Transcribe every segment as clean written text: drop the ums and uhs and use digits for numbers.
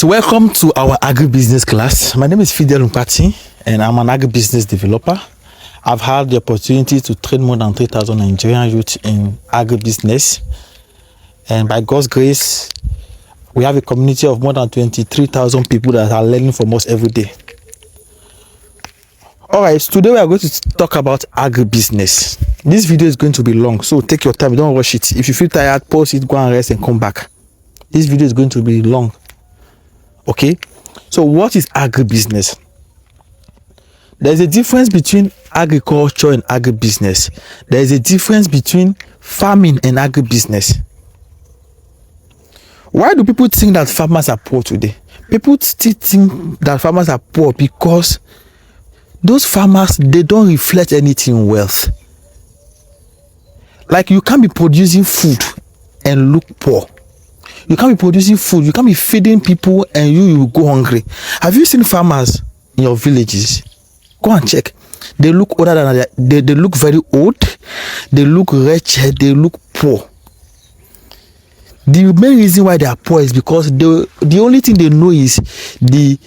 right, welcome to our agribusiness class. My name is Fidel Mpati and I'm an agribusiness developer. I've had the opportunity to train more than 3,000 Nigerian youth in agribusiness, and by God's grace we have a community of more than 23,000 people that are learning from us every day. Alright, so today we are going to talk about agribusiness. This video is going to be long, so take your time, don't rush it. If you feel tired, pause it, go and rest and come back. This video is going to be long. Okay, so what is agribusiness? There's a difference between agriculture and agribusiness. There is a difference between farming and agribusiness. Why do people think that farmers are poor today? People still think that farmers are poor because those farmers, they don't reflect anything in wealth. Like, you can't be producing food and look poor. You can't be producing food, you can't be feeding people and you will go hungry. Have you seen farmers in your villages? Go and check. They look older than they look very old, they look wretched, they look poor. The main reason why they are poor is because the only thing they know is the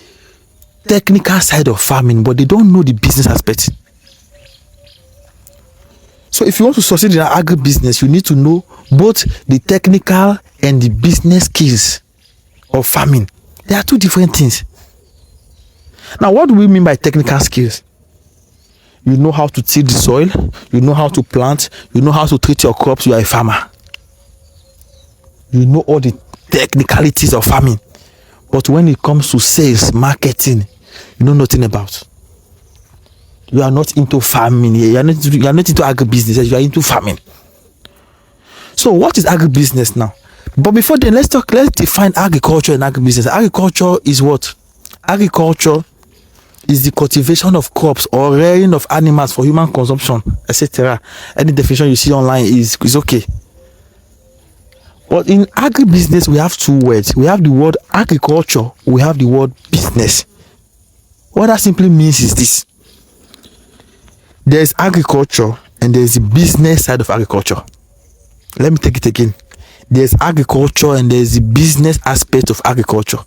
technical side of farming, but they don't know the business aspect. So if you want to succeed in agribusiness, you need to know both the technical and the business skills of farming. They are two different things. Now, what do we mean by technical skills? You know how to till the soil, you know how to plant, you know how to treat your crops, you are a farmer. You know all the technicalities of farming. But when it comes to sales, marketing, you know nothing about. You are not into farming. You are not into agribusiness. You are into farming. So what is agribusiness now? But before then, let's define agriculture and agribusiness. Agriculture is what? Agriculture is the cultivation of crops or rearing of animals for human consumption, etc. Any definition you see online is okay. But in agribusiness, we have two words. We have the word agriculture, we have the word business. What that simply means is this: there is agriculture and there is the business side of agriculture. Let me take it again. There's agriculture and there's the business aspect of agriculture.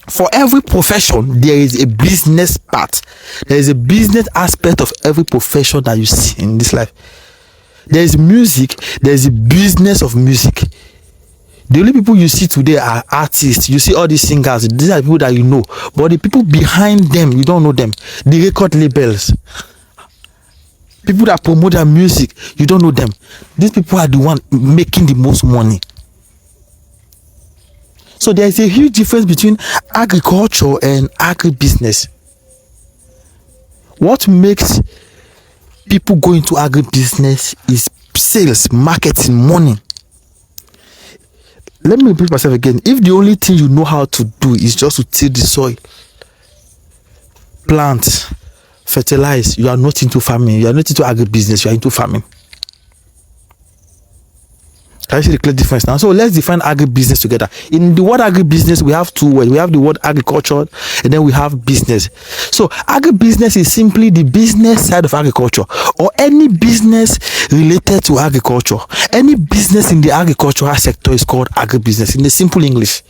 For every profession, there is a business part. There is a business aspect of every profession that you see in this life. There is music, there is a business of music. The only people you see today are artists. You see all these singers, these are people that you know, but the people behind them, you don't know them. The record labels, people that promote their music, you don't know them. These people are the one making the most money. So there is a huge difference between agriculture and agribusiness. What makes people go into agribusiness is sales, marketing, money. Let me repeat myself again. If the only thing you know how to do is just to till the soil, plant, fertilize, you are not into farming. You are not into agribusiness. You are into farming. Can you see the clear difference now? So let's define agribusiness together. In the word agribusiness, we have two words. We have the word agriculture and then we have business. So agribusiness is simply the business side of agriculture, or any business related to agriculture. Any business in the agricultural sector is called agribusiness in the simple English.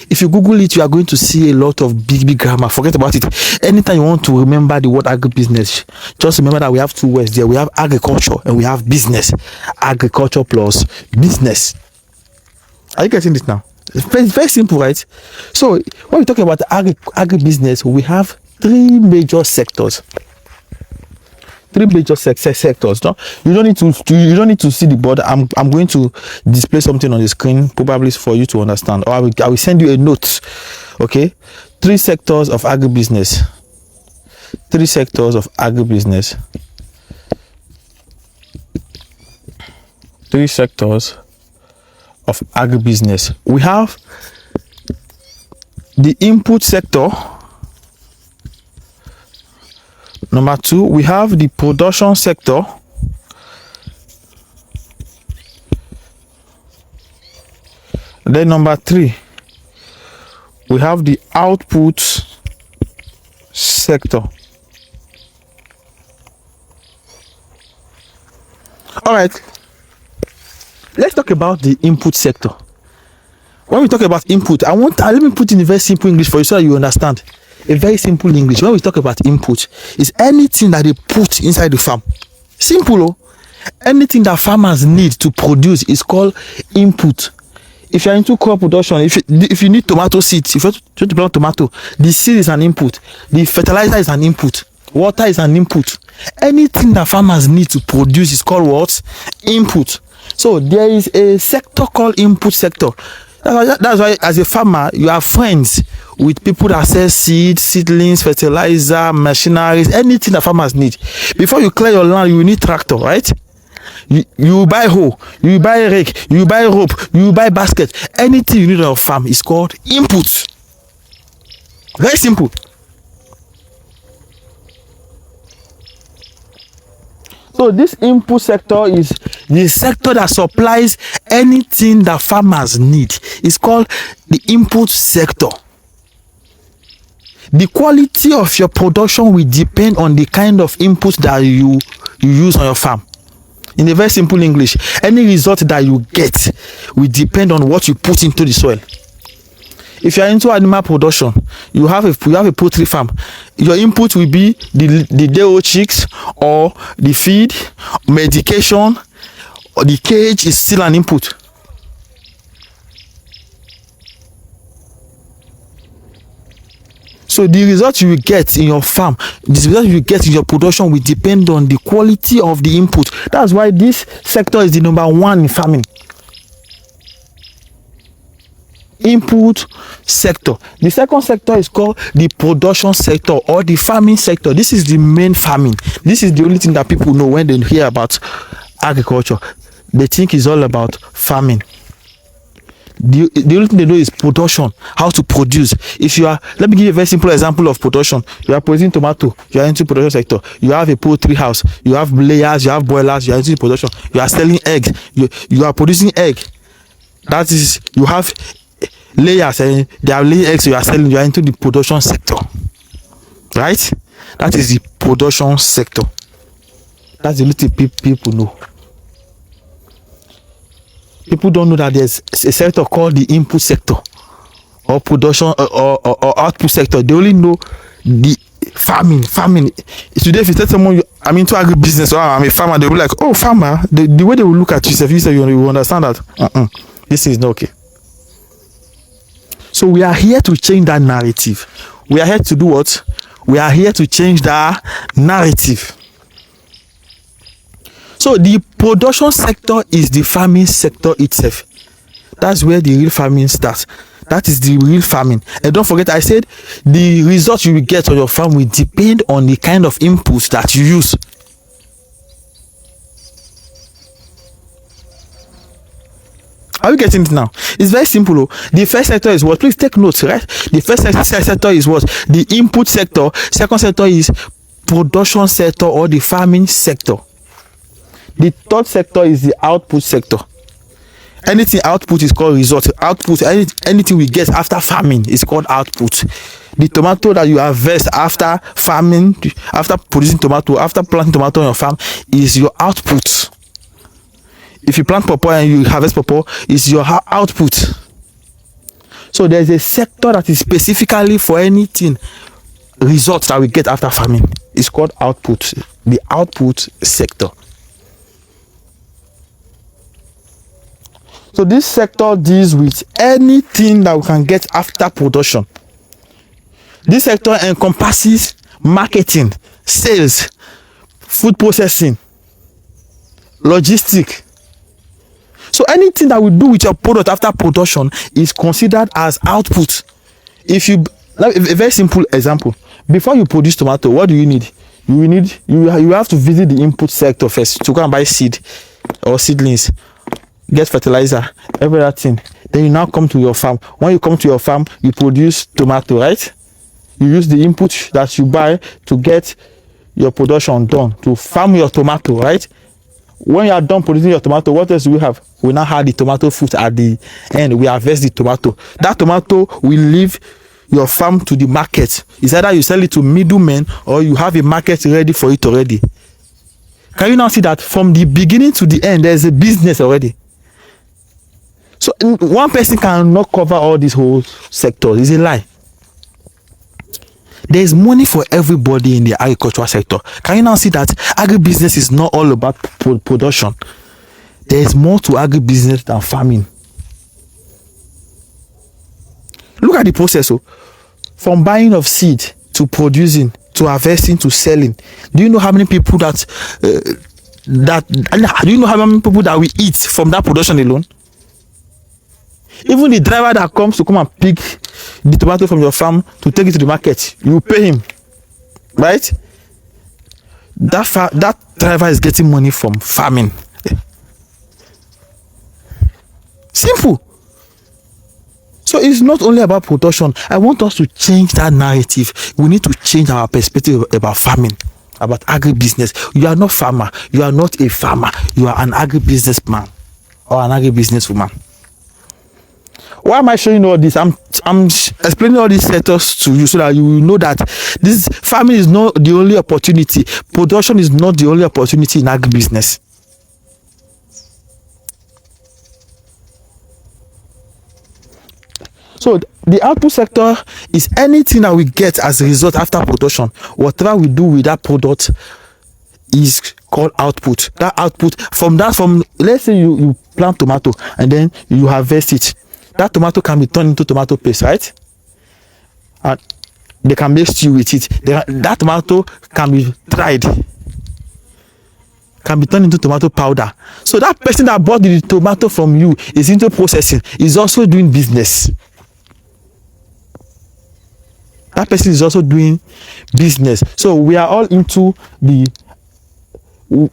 If you Google it, you are going to see a lot of big grammar. Forget about it. Anytime you want to remember the word agribusiness, just remember that we have two words there. We have agriculture and we have business. Agriculture plus business. Are you getting this now? It's very simple, right? So when we talk about agribusiness, we have three major sectors. Three major sectors. No, you don't need to see the board. I'm going to display something on the screen, probably for you to understand, or I will send you a note. Okay, three sectors of agribusiness. Three sectors of agribusiness. Three sectors of agribusiness. We have the input sector. Number two, we have the production sector. Then number three, we have the output sector. All right, let's talk about the input sector. when we talk about input, let me put in a very simple English for you so that you understand. A very simple English. When we talk about input, is anything that they put inside the farm. Simple, oh. Anything that farmers need to produce is called input. If you're into crop production, if you need tomato seeds, if you want to plant tomato, the seed is an input, the fertilizer is an input, water is an input. Anything that farmers need to produce is called what? Input. So there is a sector called input sector. That's why as a farmer you are friends with people that sell seeds, seedlings, fertilizer, machineries, anything that farmers need. Before you clear your land, you will need tractor, right? You buy hoe, you buy rake, you buy rope, you buy basket. Anything you need on your farm is called input. Very simple. So this input sector is the sector that supplies anything that farmers need. It's called the input sector. The quality of your production will depend on the kind of input that you use on your farm. In a very simple English, any result that you get will depend on what you put into the soil. If you are into animal production, you have a poultry farm. Your input will be the day-old chicks, or the feed, medication, or the cage is still an input. So the result you will get in your farm, the result you get in your production will depend on the quality of the input. That's why this sector is the number one in farming. Input sector. The second sector is called the production sector or the farming sector. This is the main farming. This is the only thing that people know when they hear about agriculture. They think it's all about farming. The only thing they know is production, how to produce. Let me give you a very simple example of production. You are producing tomato, you are into production sector. You have a poultry house, you have layers, you have boilers, you are into production. You are selling eggs, you are producing egg. That is, you have layers and they are laying eggs, so you are selling. You are into the production sector, right? That is the production sector. That's the little people know. People don't know that there's a sector called the input sector or production or output sector. They only know the farming. Today, if you tell someone I'm into agribusiness or I'm a farmer, they'll be like, oh, farmer. The way they will look at you, if you say you will understand that this is not okay. So we are here to change that narrative. We are here to do what? We are here to change that narrative. So the production sector is the farming sector itself. That's where the real farming starts. That is the real farming. And don't forget, I said the results you will get on your farm will depend on the kind of inputs that you use. Are you getting it now? It's very simple. The first sector is what? Please take notes, right? The first sector is what? The input sector. Second sector is production sector or the farming sector. The third sector is the output sector. Anything output is called result. Output, anything we get after farming is called output. The tomato that you harvest after farming, after producing tomato, after planting tomato on your farm is your output. If you plant pawpaw and you harvest pawpaw, is your output. So there's a sector that is specifically for anything results that we get after farming. It's called output. The output sector. So this sector deals with anything that we can get after production. This sector encompasses marketing, sales, food processing, logistics. So anything that we do with your product after production is considered as output. A very simple example. Before you produce tomato, what do you need? You have to visit the input sector first to go and buy seed or seedlings. Get fertilizer, everything. Then you now come to your farm. When you come to your farm, you produce tomato, right? You use the input that you buy to get your production done, to farm your tomato, right? When you are done producing your tomato, what else do we have? We now have the tomato fruit at the end. We harvest the tomato. That tomato will leave your farm to the market. It's either you sell it to middlemen or you have a market ready for it already. Can you now see that from the beginning to the end, there's a business already? So one person cannot cover all these whole sectors. It's a lie. There is money for everybody in the agricultural sector. Can you now see that agribusiness is not all about production? There is more to agribusiness than farming. Look at the process. So, from buying of seed to producing to harvesting to selling. Do you know how many people do you know how many people that we eat from that production alone? Even the driver that comes to come and pick the tomato from your farm to take it to the market, you pay him, right? That driver is getting money from farming. Simple. So it's not only about production. I want us to change that narrative. We need to change our perspective about farming, about agribusiness. You are not farmer. You are not a farmer. You are an agribusiness man or an agribusiness woman. Why am I showing all this? I'm explaining all these sectors to you so that you will know that this farming is not the only opportunity. Production is not the only opportunity in agribusiness. So the output sector is anything that we get as a result after production. Whatever we do with that product is called output. That output from let's say you plant tomato and then you harvest it. That tomato can be turned into tomato paste, right? And they can make stew with it. That tomato can be dried, can be turned into tomato powder. So that person that bought the tomato from you is into processing, is also doing business. That person is also doing business. So we are all into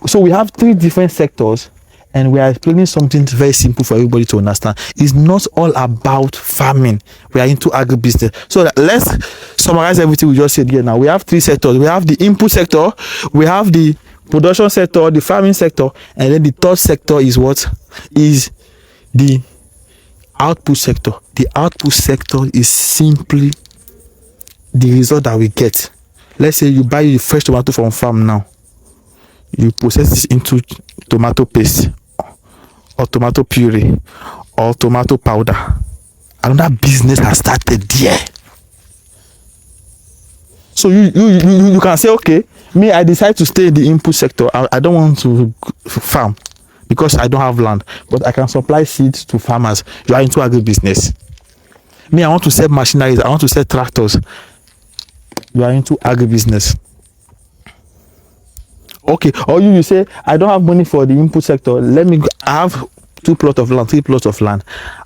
so we have three different sectors, and we are explaining something very simple for everybody to understand. It's not all about farming. We are into agribusiness. So let's summarize everything we just said here now. We have three sectors. We have the input sector, we have the production sector, the farming sector, and then the third sector is what? Is the output sector. The output sector is simply the result that we get. Let's say you buy the fresh tomato from farm now. You process this into tomato paste or tomato puree or tomato powder. Another business has started there. So you can say, okay, me, I decide to stay in the input sector. I don't want to farm because I don't have land, but I can supply seeds to farmers. You are into agribusiness. Me, I want to sell machineries. I want to sell tractors. You are into agribusiness. Okay, or you say, I don't have money for the input sector. I have 2 plots of land, 3 plots of land.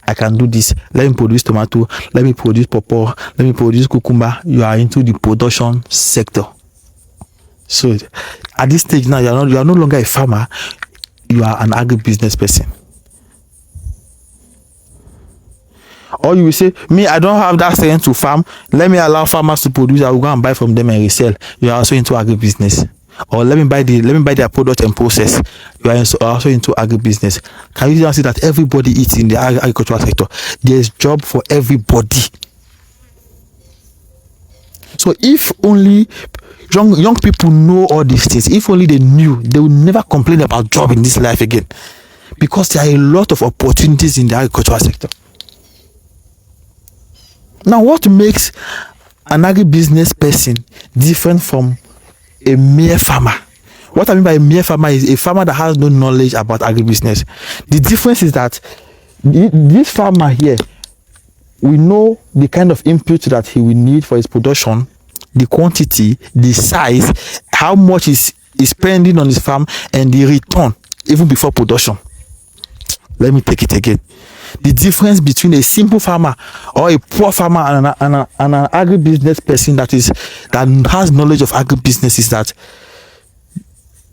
I can do this. Let me produce tomato. Let me produce pawpaw. Let me produce cucumber. You are into the production sector. So at this stage now, you are no longer a farmer. You are an agribusiness person. Or you will say, me, I don't have that strength to farm. Let me allow farmers to produce. I will go and buy from them and resell. You are also into agribusiness. Or let me buy their product and process. You are also into agribusiness. Can you see that everybody eats in the agricultural sector? There is job for everybody. So if only young people know all these things, if only they knew, they would never complain about job in this life again, because there are a lot of opportunities in the agricultural sector. Now, what makes an agribusiness person different from a mere farmer? What I mean by a mere farmer is a farmer that has no knowledge about agribusiness. The difference is that this farmer here, we know the kind of input that he will need for his production, the quantity, the size, how much is spending on his farm, and the return even before production. Let me take it again. The difference between a simple farmer or a poor farmer and an agribusiness person that has knowledge of agribusiness is that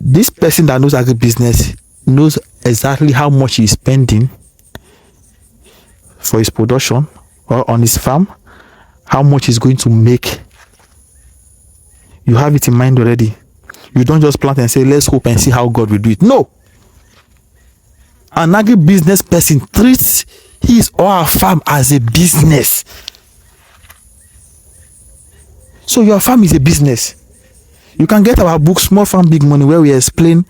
this person that knows agribusiness knows exactly how much he is spending for his production or on his farm, how much he's going to make. You have it in mind already. You don't just plant and say, let's hope and see how God will do it. No. An agribusiness person treats his or her farm as a business. So your farm is a business. You can get our book, Small Farm, Big Money, where we explain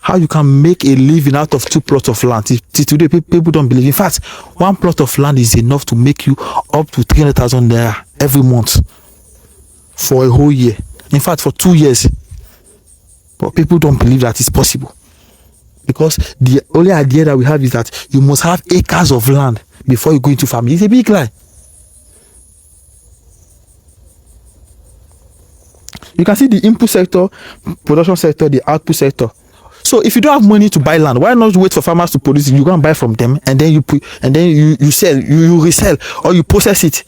how you can make a living out of 2 plots of land. Till today, people don't believe. In fact, 1 plot of land is enough to make you up to 300,000 naira every month for a whole year. In fact, for 2 years. But people don't believe that it's possible, because the only idea that we have is that you must have acres of land before you go into farming. It's a big lie. You can see the input sector, production sector, the output sector. So if you don't have money to buy land, why not wait for farmers to produce it? You go and buy from them, and then you sell, you resell, or you process it.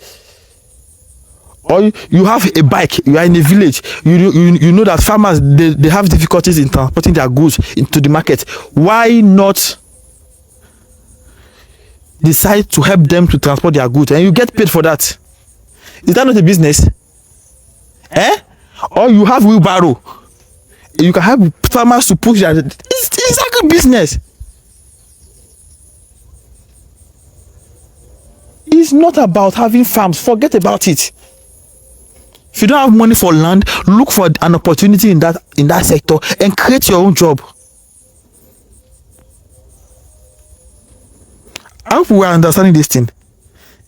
Or you have a bike, you are in a village, you know that farmers, they have difficulties in transporting their goods into the market. Why not decide to help them to transport their goods, and you get paid for that? Is that not a business? Or you have wheelbarrow, you can help farmers to push that. It's like a business. It's not about having farms. Forget about it. If you don't have money for land, look for an opportunity in that sector and create your own job. I hope we are understanding this thing.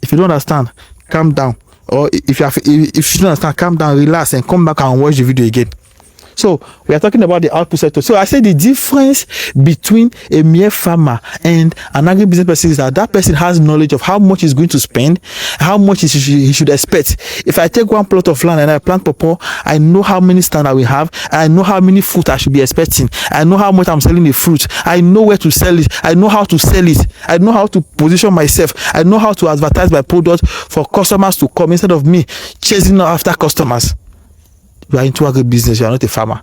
If you don't understand, calm down. Or if you don't understand, calm down, relax, and come back and watch the video again. So we are talking about the output sector. So I said the difference between a mere farmer and an agribusiness person is that person has knowledge of how much he's going to spend, how much he should expect. If I take 1 plot of land and I plant pawpaw, I know how many stands I will have. I know how many fruit I should be expecting. I know how much I'm selling the fruit. I know where to sell it. I know how to sell it. I know how to position myself. I know how to advertise my product for customers to come instead of me chasing after customers. You are into agribusiness, you are not a farmer.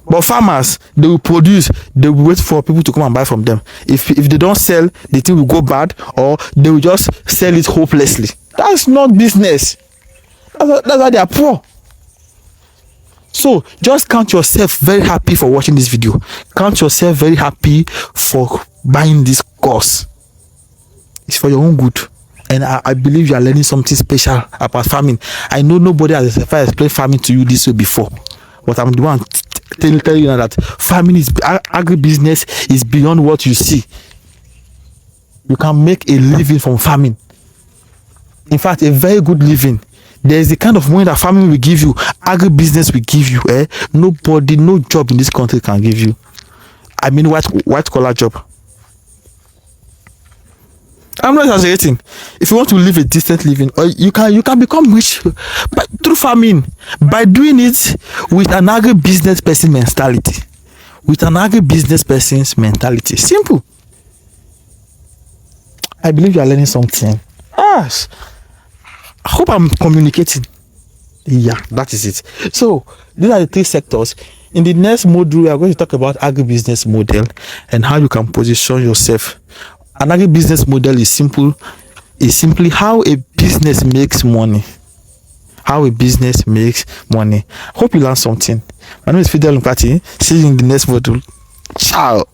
But farmers, they will produce, they will wait for people to come and buy from them. If they don't sell, the thing will go bad, or they will just sell it hopelessly. That's not business. That's why they are poor. So just count yourself very happy for watching this video. Count yourself very happy for buying this course. It's for your own good. And I believe you are learning something special about farming. I know nobody has ever explained farming to you this way before, but I'm the one telling you now that farming is agribusiness is beyond what you see. You can make a living from farming. In fact, a very good living. There is the kind of money that farming will give you, agribusiness will give you. Nobody, no job in this country can give you. I mean, white collar job. I'm not exaggerating. If you want to live a decent living, or you can become rich through farming, by doing it with an agribusiness person mentality. With an agribusiness person's mentality. Simple. I believe you are learning something. Yes. I hope I'm communicating. Yeah, that is it. So these are the 3 sectors. In the next module, we are going to talk about agribusiness model and how you can position yourself. An agribusiness model is simply how a business makes money. How a business makes money. Hope you learned something. My name is Fidel Mpati. See you in the next module. Ciao.